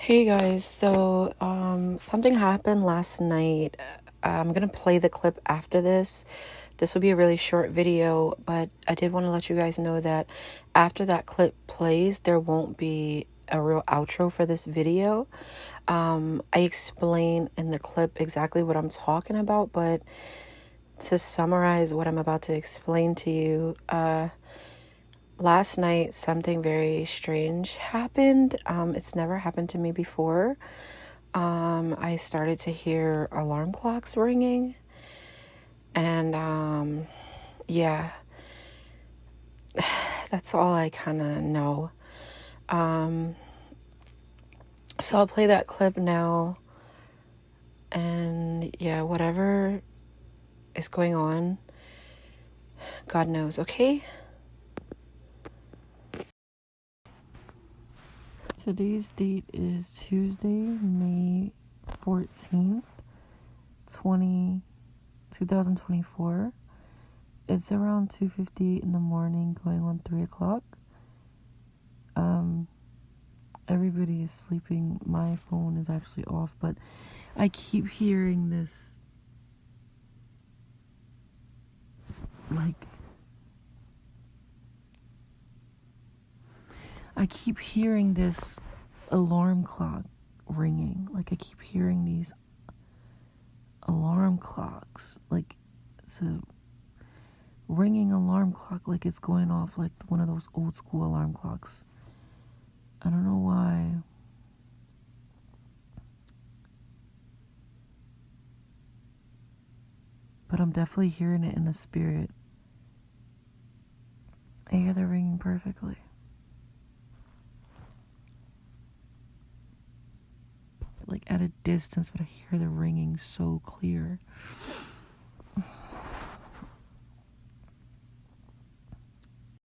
Hey guys, so something happened last night. I'm gonna play the clip after this. This will be a really short video, but I did want to let you guys know that after that clip plays, there won't be a real outro for this video. I explain in the clip exactly what I'm talking about, but to summarize what I'm about to explain to you, last night something very strange happened. It's never happened to me before. I started to hear alarm clocks ringing, and yeah, that's all I kind of know. Um, so I'll play that clip now, and yeah, whatever is going on, God knows, okay? Today's date is Tuesday, May 14th, 2024. It's around 2:58 in the morning, going on 3 o'clock. Everybody is sleeping. My phone is actually off, but I keep hearing this, like, I keep hearing this alarm clock ringing. Like, I keep hearing these alarm clocks. Like, it's a ringing alarm clock, like it's going off like one of those old school alarm clocks. I don't know why. But I'm definitely hearing it in the spirit. I hear the ringing perfectly. Like at a distance, but I hear the ringing so clear.